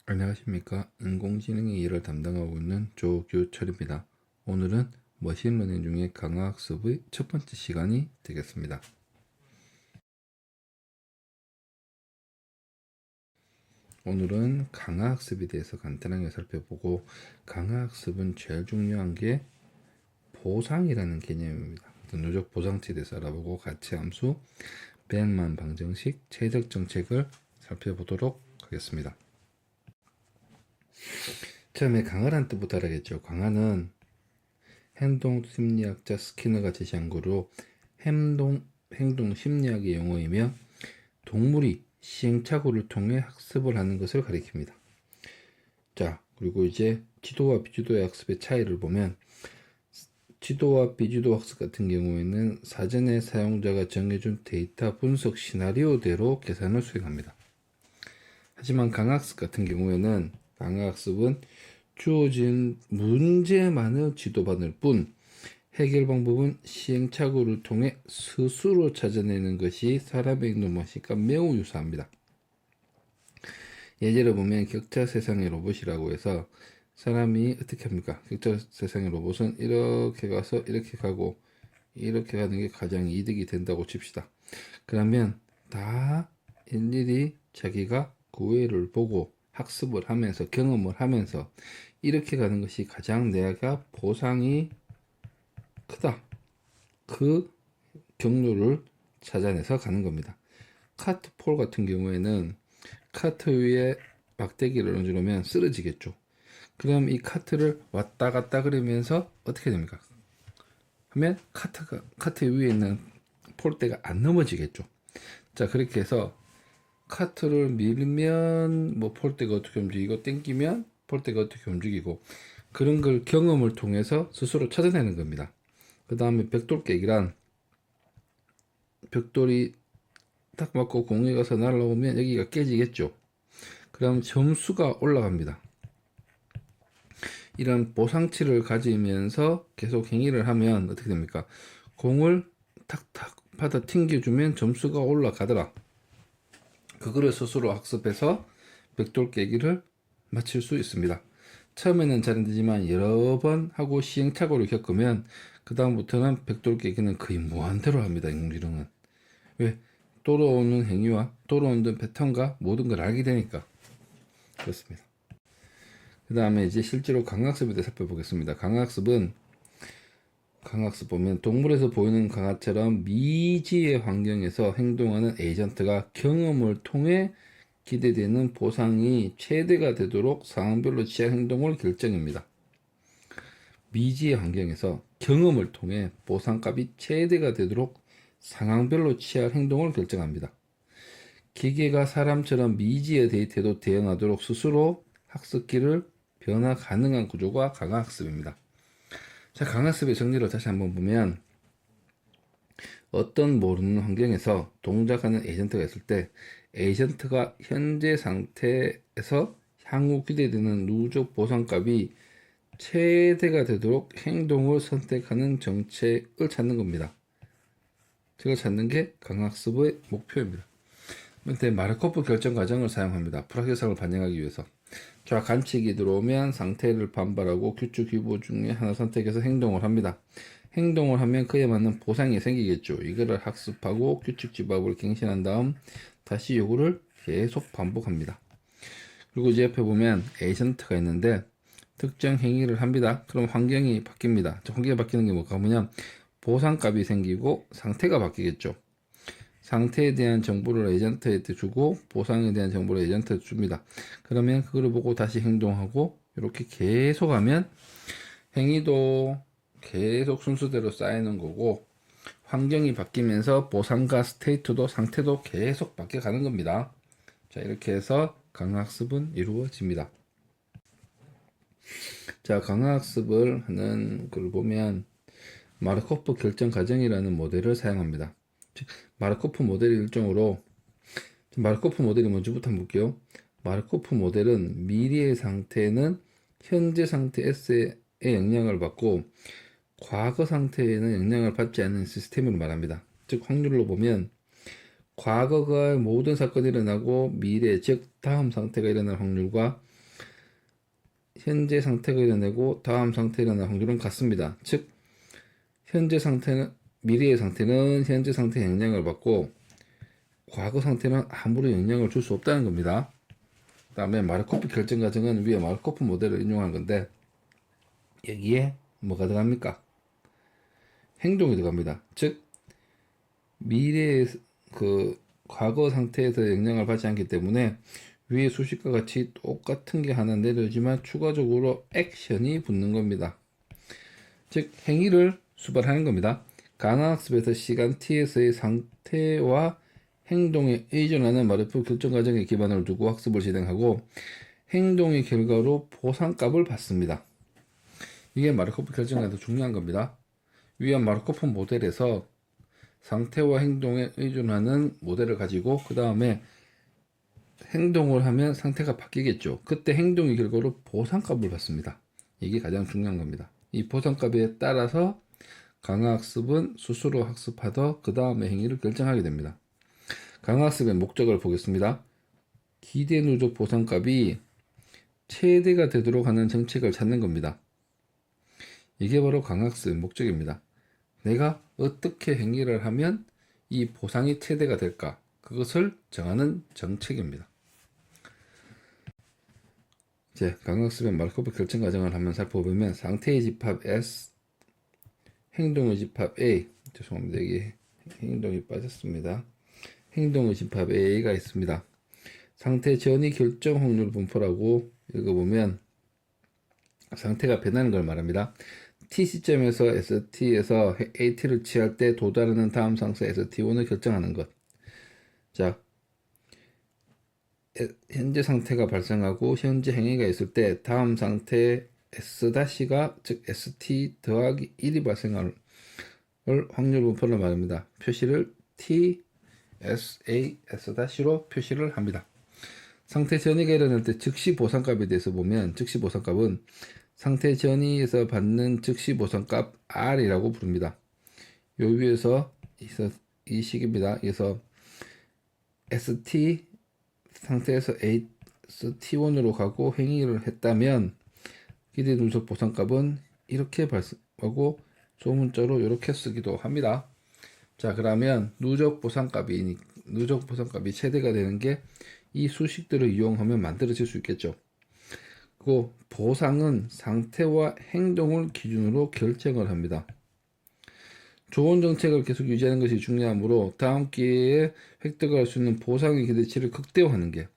안녕하십니까. 인공지능의 일을 담당하고 있는 조규철입니다. 오늘은 머신러닝 중에 강화학습의 첫 번째 시간이 되겠습니다. 오늘은 강화학습에 대해서 간단하게 살펴보고, 강화학습은 제일 중요한 게 보상이라는 개념입니다. 누적 보상치에 대해서 알아보고, 가치 함수, 배만 방정식, 최적 정책을 살펴보도록 하겠습니다. 처음에 강화란 뜻부터 알아야겠죠. 강화는 행동 심리학자 스키너가 제시한 거로 행동 심리학의 용어이며, 동물이 시행착오를 통해 학습을 하는 것을 가리킵니다. 자, 그리고 이제 지도와 비주도의 학습의 차이를 보면, 지도와 비주도 학습 같은 경우에는 사전에 사용자가 정해준 데이터 분석 시나리오대로 계산을 수행합니다. 하지만 강학습 같은 경우에는, 강학습은 주어진 문제만을 지도받을 뿐 해결 방법은 시행착오를 통해 스스로 찾아내는 것이 사람의 행동 방식과 매우 유사합니다. 예제를 보면 격자 세상의 로봇이라고 해서, 사람이 어떻게 합니까? 격자 세상의 로봇은 이렇게 가서 이렇게 가고 이렇게 가는 게 가장 이득이 된다고 칩시다. 그러면 다 일일이 자기가 구애를 보고 학습을 하면서 경험을 하면서 이렇게 가는 것이 가장 내가 보상이 크다, 그 경로를 찾아내서 가는 겁니다. 카트폴 같은 경우에는 카트 위에 막대기를 얹으려면 쓰러지겠죠. 그럼 이 카트를 왔다 갔다 그러면서 어떻게 됩니까? 하면 카트 위에 있는 폴대가 안 넘어지겠죠. 자, 그렇게 해서 카트를 밀면 뭐 폴대가 어떻게 움직이고, 당기면 폴대가 어떻게 움직이고, 그런 걸 경험을 통해서 스스로 찾아내는 겁니다. 그 다음에 벽돌 깨기란, 벽돌이 딱 맞고 공에 가서 날아오면 여기가 깨지겠죠. 그럼 점수가 올라갑니다. 이런 보상치를 가지면서 계속 행위를 하면 어떻게 됩니까? 공을 탁탁 받아 튕겨주면 점수가 올라가더라. 그거를 스스로 학습해서 벽돌 깨기를 마칠 수 있습니다. 처음에는 잘 안되지만 여러 번 하고 시행착오를 겪으면 그 다음부터는 벽돌 깨기는 거의 무한대로 합니다. 인공지능은. 왜? 돌아오는 행위와 돌아오는 패턴과 모든 걸 알게 되니까 그렇습니다. 그 다음에 이제 실제로 강학습에 대해 살펴보겠습니다. 강학습 보면 동물에서 보이는 강아처럼 미지의 환경에서 행동하는 에이전트가 경험을 통해 기대되는 보상이 최대가 되도록 상황별로 취할 행동을 결정합니다. 미지의 환경에서 경험을 통해 보상값이 최대가 되도록 상황별로 취할 행동을 결정합니다. 기계가 사람처럼 미지의 데이터에도 대응하도록 스스로 학습기를 변화 가능한 구조가 강화학습입니다. 자, 강화학습의 정리를 다시 한번 보면, 어떤 모르는 환경에서 동작하는 에이전트가 있을 때 에이전트가 현재 상태에서 향후 기대되는 누적 보상값이 최대가 되도록 행동을 선택하는 정책을 찾는 겁니다. 제가 찾는 게 강학습의 목표입니다. 밑에 마르코프 결정 과정을 사용합니다. 불확실성을 반영하기 위해서. 자, 관측이 들어오면 상태를 반발하고 규칙 규보 중에 하나 선택해서 행동을 합니다. 행동을 하면 그에 맞는 보상이 생기겠죠. 이거를 학습하고 규칙 집합을 갱신한 다음 다시 요거를 계속 반복합니다. 그리고 이제 옆에 보면 에이전트가 있는데 특정 행위를 합니다. 그럼 환경이 바뀝니다. 환경이 바뀌는 게 뭐가 하면 보상값이 생기고 상태가 바뀌겠죠. 상태에 대한 정보를 에이전트한테 주고 보상에 대한 정보를 에이전트한테 줍니다. 그러면 그걸 보고 다시 행동하고 이렇게 계속 하면 행위도 계속 순서대로 쌓이는 거고, 환경이 바뀌면서 보상과 스테이트도 상태도 계속 바뀌어가는 겁니다. 자, 이렇게 해서 강화학습은 이루어집니다. 자, 강화학습을 하는 걸 보면 마르코프 결정 과정이라는 모델을 사용합니다. 즉, 마르코프 모델의 일종으로, 마르코프 모델이 뭔지부터 한번 볼게요. 마르코프 모델은 미래의 상태는 현재 상태 S의 영향을 받고 과거 상태에는 영향을 받지 않는 시스템으로 말합니다. 즉, 확률로 보면 과거가 모든 사건이 일어나고 미래, 즉 다음 상태가 일어날 확률과 현재 상태가 일어나고 다음 상태가 일어날 확률은 같습니다. 즉 현재 상태는 미래의 상태는 현재 상태의 영향을 받고 과거 상태는 아무런 영향을 줄 수 없다는 겁니다. 그 다음에 마르코프 결정 과정은 위에 마르코프 모델을 인용한 건데 여기에 뭐가 들어갑니까? 행동이 들어갑니다. 즉 미래의 그 과거 상태에서 영향을 받지 않기 때문에 위의 수식과 같이 똑같은 게 하나 내려지만 추가적으로 액션이 붙는 겁니다. 즉 행위를 수반하는 겁니다. 가상학습에서 시간 t에서의 상태와 행동에 의존하는 마르코프 결정 과정에 기반을 두고 학습을 진행하고 행동의 결과로 보상값을 받습니다. 이게 마르코프 결정에서 중요한 겁니다. 위의 마르코프 모델에서 상태와 행동에 의존하는 모델을 가지고 그 다음에 행동을 하면 상태가 바뀌겠죠. 그때 행동의 결과로 보상값을 받습니다. 이게 가장 중요한 겁니다. 이 보상값에 따라서 강화학습은 스스로 학습하더 그 다음에 행위를 결정하게 됩니다. 강화학습의 목적을 보겠습니다. 기대 누적 보상값이 최대가 되도록 하는 정책을 찾는 겁니다. 이게 바로 강화학습의 목적입니다. 내가 어떻게 행위를 하면 이 보상이 최대가 될까? 그것을 정하는 정책입니다. 이제 강학습의 마르코프 결정 과정을 한번 살펴보면 상태의 집합 S, 행동의 집합 A, 죄송합니다. 여기 행동이 빠졌습니다. 행동의 집합 A가 있습니다. 상태 전이 결정 확률 분포라고 읽어보면 상태가 변하는 걸 말합니다. T 시점에서 ST에서 AT를 취할 때 도달하는 다음 상태 ST1을 결정하는 것. 자, 현재 상태가 발생하고 현재 행위가 있을 때 다음 상태 S-가 즉 ST 더하기 1이 발생할 확률 분포를 말합니다. 표시를 T, S, A, S-로 표시를 합니다. 상태 전이가 일어날 때 즉시 보상값에 대해서 보면 즉시 보상값은 상태 전이에서 받는 즉시 보상값 R이라고 부릅니다. 요 위에서 이 식입니다. 그래서 ST 상태에서 ST1으로 가고 행위를 했다면 기대 누적 보상값은 이렇게 발생하고 소문자로 이렇게 쓰기도 합니다. 자, 그러면 누적 보상값이 최대가 되는 게 이 수식들을 이용하면 만들어질 수 있겠죠. 그 보상은 상태와 행동을 기준으로 결정을 합니다. 좋은 정책을 계속 유지하는 것이 중요하므로 다음 기회에 획득할 수 있는 보상의 기대치를 극대화하는 게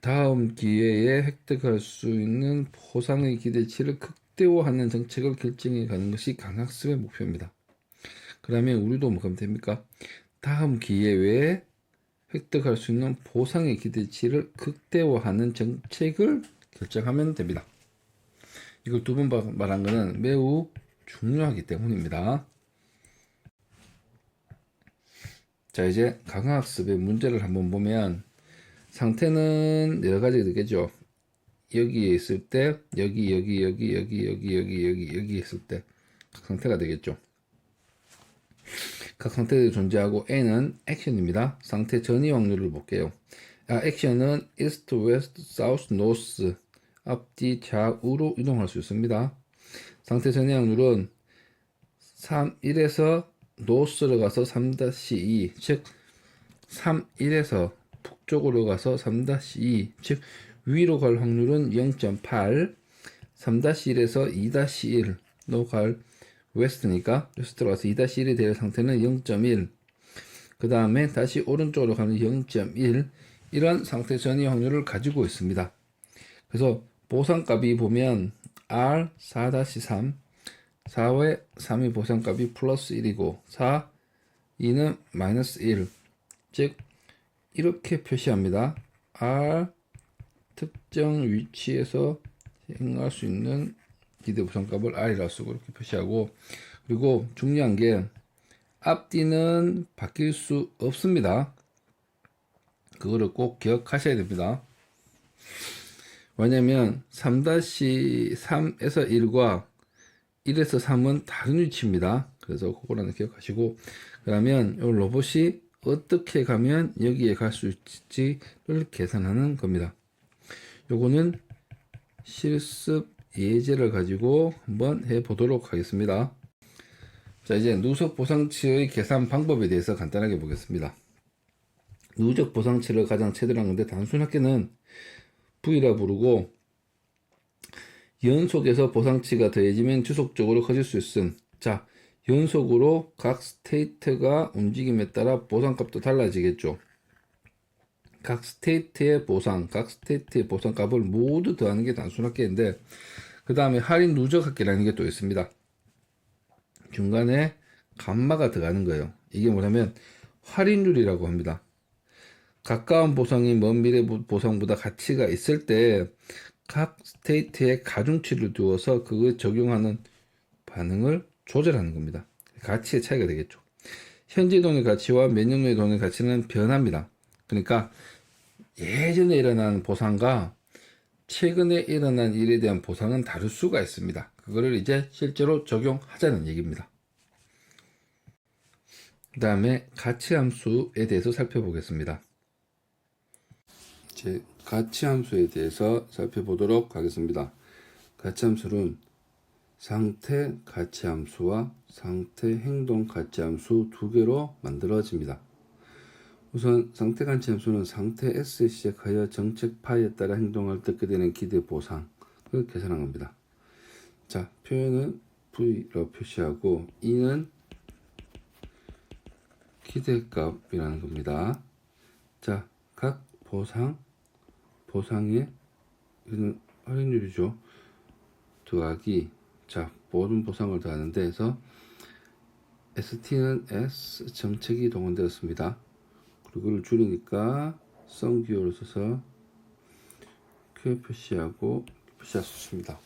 다음 기회에 획득할 수 있는 보상의 기대치를 극대화하는 정책을 결정해 가는 것이 강학습의 목표입니다. 그러면 우리도 뭐 하면 됩니까? 다음 기회에 획득할 수 있는 보상의 기대치를 극대화하는 정책을 결정하면 됩니다. 이걸 두 번 말한 것은 매우 중요하기 때문입니다. 자, 이제 강화학습의 문제를 한번 보면 상태는 여러 가지가 되겠죠. 여기에 있을 때 여기 있을 때 각 상태가 되겠죠. 각 상태들이 존재하고 N은 액션입니다. 상태 전이 확률을 볼게요. 액션은 east, west, south, north 앞뒤 좌우로 이동할 수 있습니다. 상태 전이 확률은 1에서 north로 가서 3-2 즉 1에서 북쪽으로 가서 3-2 즉 위로 갈 확률은 0.8 3-1에서 2-1로 갈 웨스트니까 웨스트로 가서 2-1이 될 상태는 0.1 그 다음에 다시 오른쪽으로 가면 0.1 이런 상태 전이 확률을 가지고 있습니다. 그래서 보상값이 보면 R 4-3 4의 3의 보상값이 플러스 1이고 4, 2는 마이너스 1 즉 이렇게 표시합니다. R 특정 위치에서 행할 수 있는 기대 보상값을 R이라고 쓰고 이렇게 표시하고 그리고 중요한 게 앞뒤는 바뀔 수 없습니다. 그거를 꼭 기억하셔야 됩니다. 왜냐면 3-3에서 1과 1에서 3은 다른 위치입니다. 그래서 그거는 기억하시고 그러면 이 로봇이 어떻게 가면 여기에 갈 수 있을지를 계산하는 겁니다. 요거는 실습 예제를 가지고 한번 해보도록 하겠습니다. 자, 이제 누적 보상치의 계산 방법에 대해서 간단하게 보겠습니다. 누적 보상치를 가장 최대로 한 건데 단순하게는 V라 부르고 연속해서 보상치가 더해지면 지속적으로 커질 수 있음. 자, 연속으로 각 스테이트가 움직임에 따라 보상값도 달라지겠죠. 각 스테이트의 보상값을 모두 더하는 게 단순하게인데, 그 다음에 할인 누적합계라는 게 또 있습니다. 중간에 감마가 들어가는 거예요. 이게 뭐냐면 할인율이라고 합니다. 가까운 보상이 먼 미래 보상보다 가치가 있을 때 각 스테이트에 가중치를 두어서 그걸 적용하는 반응을 조절하는 겁니다. 가치의 차이가 되겠죠. 현재 돈의 가치와 몇 년 후의 돈의 가치는 변합니다. 그러니까 예전에 일어난 보상과 최근에 일어난 일에 대한 보상은 다를 수가 있습니다. 그거를 이제 실제로 적용하자는 얘기입니다. 그 다음에 가치함수에 대해서 살펴보겠습니다. 이제 가치함수에 대해서 살펴보도록 하겠습니다. 가치함수는 상태 가치함수와 상태 행동 가치함수 두 개로 만들어집니다. 우선 상태 가치함수는 상태 S에 시작하여 정책 파에 따라 행동을 듣게 되는 기대 보상을 계산한 겁니다. 자, 표현은 V로 표시하고 E는 기대값이라는 겁니다. 자, 각 보상의 이는 할인율이죠. 더하기, 자, 모든 보상을 더하는데 해서 ST는 S 정책이 동원되었습니다. 그리고 이걸 줄이니까 썸기호를 써서 Q 표시하고 표시할 수 있습니다.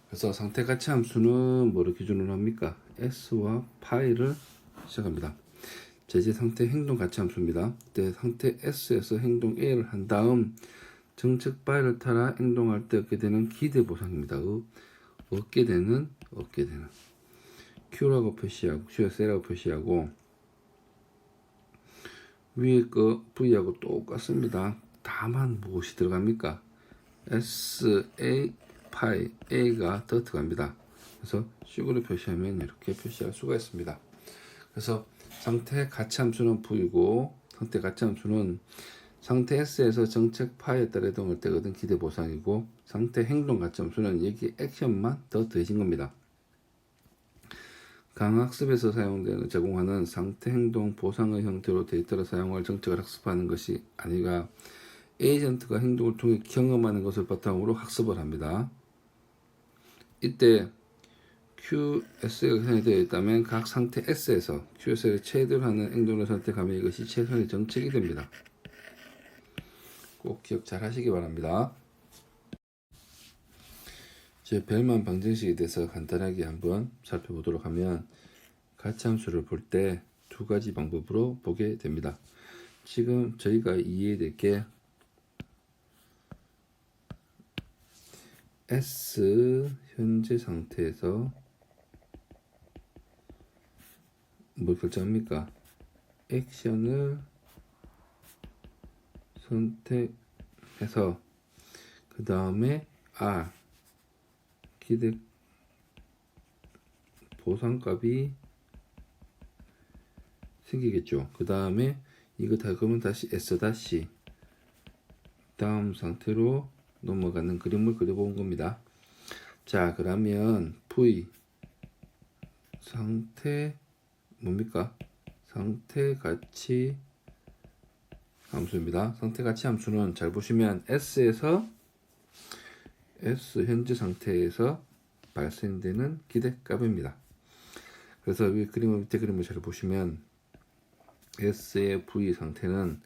그래서 상태 가치 함수는 뭐를 기준으로 합니까? S와 파이를 시작합니다. 제재 상태 행동 가치 함수입니다. 그때 상태 S에서 행동 A를 한 다음 정책 파이를 따라 행동할 때 얻게 되는 기대 보상입니다. 얻게 되는 Q라고 표시하고 Q라고 표시하고 위에 거 V하고 똑같습니다. 다만 무엇이 들어갑니까? SA 파이 A가 더 들어갑니다. 그래서 식으로 표시하면 이렇게 표시할 수가 있습니다. 그래서 상태 가치함수는 V고 상태 가치함수는 상태 S에서 정책 파에 따라 이동할 때 얻은 기대 보상이고 상태 행동 가치함수는 여기 액션만 더 더해진 겁니다. 강학습에서 사용되는 제공하는 상태 행동 보상의 형태로 데이터를 사용할 정책을 학습하는 것이 아니라 에이전트가 행동을 통해 경험하는 것을 바탕으로 학습을 합니다. 이때 QS가 선택되어 있다면 각 상태 S에서 QS를 최대로 하는 행동을 선택하면 이것이 최선의 정책이 됩니다. 꼭 기억 잘 하시기 바랍니다. 이제 벨만 방정식에 대해서 간단하게 한번 살펴보도록 하면 가치함수를 볼 때 두 가지 방법으로 보게 됩니다. 지금 저희가 이해될 게 S 현재 상태에서 뭘 결정합니까? 액션을 선택해서 그 다음에 R 기대 보상값이 생기겠죠. 그 다음에 이거 다 그러면 다시 S 다시 다음 상태로 넘어가는 그림을 그려본 겁니다. 자, 그러면 V 상태 뭡니까? 상태 가치 함수입니다. 상태 가치 함수는 잘 보시면 S에서 S 현재 상태에서 발생되는 기대값입니다. 그래서 이 그림을 밑에 그림을 잘 보시면 S의 V 상태는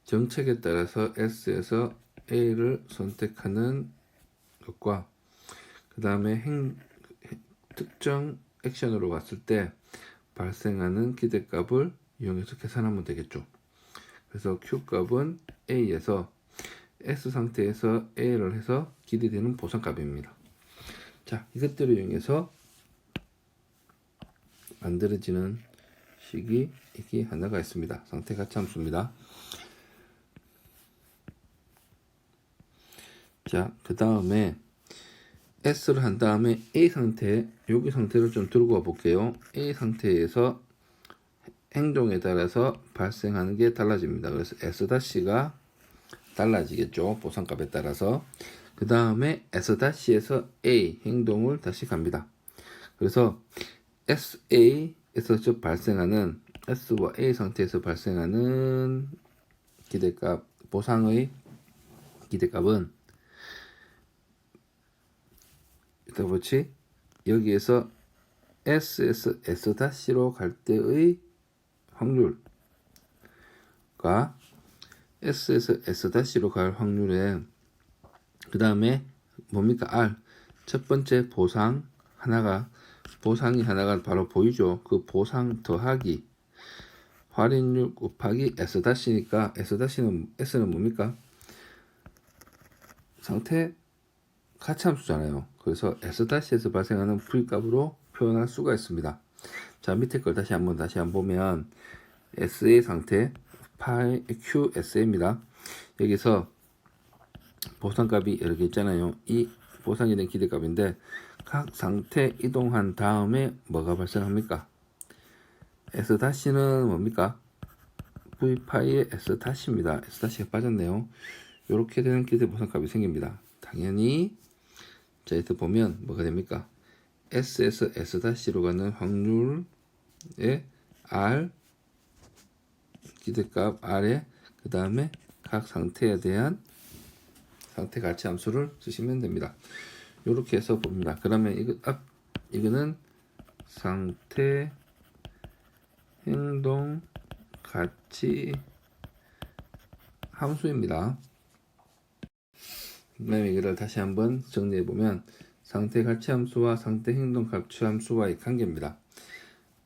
정책에 따라서 S에서 A를 선택하는 것과 그 다음에 특정 액션으로 왔을 때 발생하는 기대값을 이용해서 계산하면 되겠죠. 그래서 Q값은 A에서 S 상태에서 A를 해서 기대되는 보상값입니다. 자, 이것들을 이용해서 만들어지는 식이 이게 하나가 있습니다. 상태 가치 함수입니다. 자, 그 다음에 S를 한 다음에 A 상태, 여기 상태를 좀 들고 와 볼게요. A 상태에서 행동에 따라서 발생하는 게 달라집니다. 그래서 S-가 달라지겠죠. 보상값에 따라서. 그 다음에 S-에서 A 행동을 다시 갑니다. 그래서 SA에서 발생하는 S와 A 상태에서 발생하는 기대값, 보상의 기대값은 일단 그렇지 여기에서 S에서 S-로 갈 때의 확률과 S에서 S-로 갈 확률에 그 다음에 뭡니까? R 첫 번째 보상이 하나가 바로 보이죠. 그 보상 더하기 할인율 곱하기 S-니까 S는 뭡니까? 상태 가치함수잖아요. 그래서 S-에서 발생하는 V값으로 표현할 수가 있습니다. 자, 밑에 걸 다시 한번 보면 SA 상태 파이 QSA입니다. 여기서 보상값이 이렇게 있잖아요. 이 보상이 된 기대값인데 각 상태 이동한 다음에 뭐가 발생합니까? S-는 뭡니까? V파이의 S-입니다. S-가 빠졌네요. 이렇게 되는 기대 보상값이 생깁니다. 당연히 자, 이때 보면 뭐가 됩니까? S에서 S-로 가는 확률의 R 기대값 R에 그 다음에 각 상태에 대한 상태 가치 함수를 쓰시면 됩니다. 이렇게 해서 봅니다. 그러면 이거는 상태 행동 가치 함수입니다. 그다음에 이거를 다시 한번 정리해 보면 상태 가치 함수와 상태 행동 가치 함수와의 관계입니다.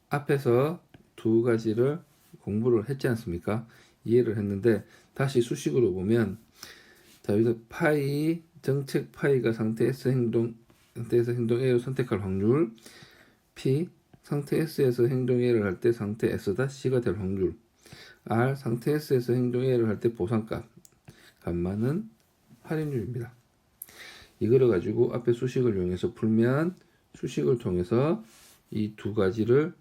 앞에서 두 가지를 공부를 했지 않습니까? 이해를 했는데 다시 수식으로 보면 자, 여기서 파이 정책 파이가 상태에서 행동 A를 선택할 확률 P 상태 S에서 행동 A를 할 때 상태 S-C가 될 확률 R 상태 S에서 행동 A를 할 때 보상값 값만은 할인율입니다. 이거를 가지고 앞에 수식을 이용해서 풀면 수식을 통해서 이 두 가지를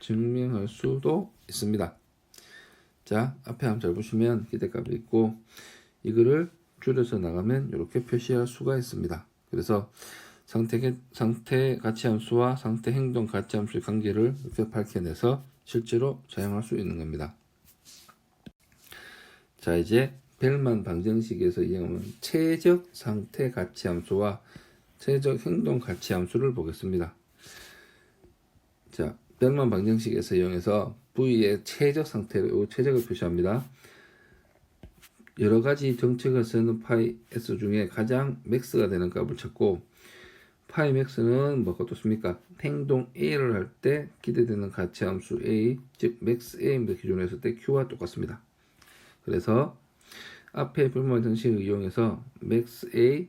증명할 수도 있습니다. 자, 앞에 한번 잘 보시면 기대값이 있고 이거를 줄여서 나가면 이렇게 표시할 수가 있습니다. 그래서 상태 가치함수와 상태 행동 가치함수의 관계를 이렇게 밝혀내서 실제로 사용할 수 있는 겁니다. 자, 이제 벨만 방정식에서 이용하는 최적 상태 가치함수와 최적 행동 가치함수를 보겠습니다. 자, 벨만 방정식에서 이용해서 V의 최적 상태를 최적을 표시합니다. 여러 가지 정책을 쓰는 파이 S 중에 가장 맥스가 되는 값을 찾고 파이 맥스는 뭐가 떴습니까? 행동 A를 할 때 기대되는 가치 함수 A, 즉 맥스 A입니다. 기존에 했을 때 Q와 똑같습니다. 그래서 앞에 불만 정식을 이용해서 맥스 A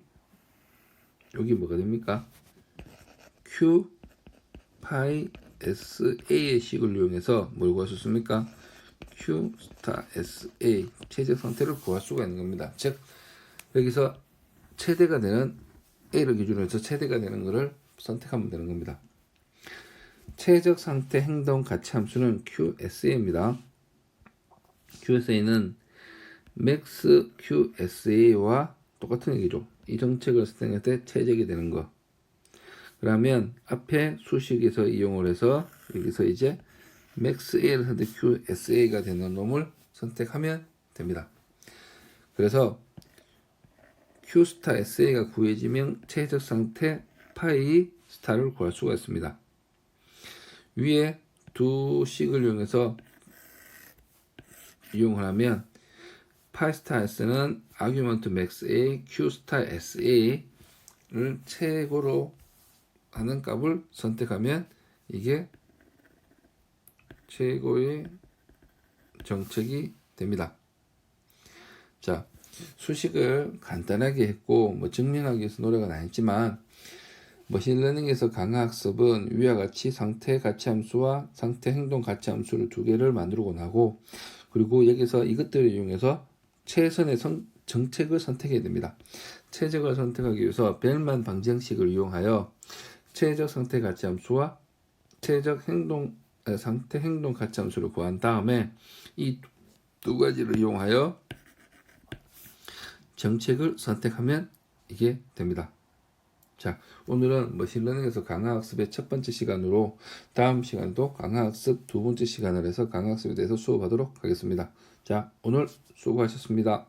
여기 뭐가 됩니까? Q 파이 SA의 식을 이용해서 뭘 구할 수 있습니까? Q 스타 SA 최적 상태를 구할 수가 있는 겁니다. 즉 여기서 최대가 되는 A를 기준으로 해서 최대가 되는 것을 선택하면 되는 겁니다. 최적 상태 행동 가치 함수는 QSA입니다. QSA는 max QSA와 똑같은 얘기죠. 이 정책을 선택할 때 최적이 되는 거. 그러면 앞에 수식에서 이용을 해서 여기서 이제 max A를 선택 QSA가 되는 놈을 선택하면 됩니다. 그래서 Q 스타 SA가 구해지면 최적 상태 파이 스타를 구할 수가 있습니다. 위에 두 식을 이용해서 이용을 하면 파이 스타 S는 아규먼트 맥스 A, Q 스타 SA를 최고로 하는 값을 선택하면 이게 최고의 정책이 됩니다. 자, 수식을 간단하게 했고 뭐 증명하기 위해서 노력은 안 했지만 머신러닝에서 강화 학습은 위와 같이 상태 가치 함수와 상태 행동 가치 함수를 두 개를 만들고 나고 그리고 여기서 이것들을 이용해서 최선의 정책을 선택해야 됩니다. 최적을 선택하기 위해서 벨만 방정식을 이용하여 최적 상태 가치함수와 최적 상태 행동 가치함수를 구한 다음에 이 두 가지를 이용하여 정책을 선택하면 이게 됩니다. 자, 오늘은 머신러닝에서 강화학습의 첫 번째 시간으로 다음 시간도 강화학습 두 번째 시간을 해서 강화학습에 대해서 수업하도록 하겠습니다. 자, 오늘 수고하셨습니다.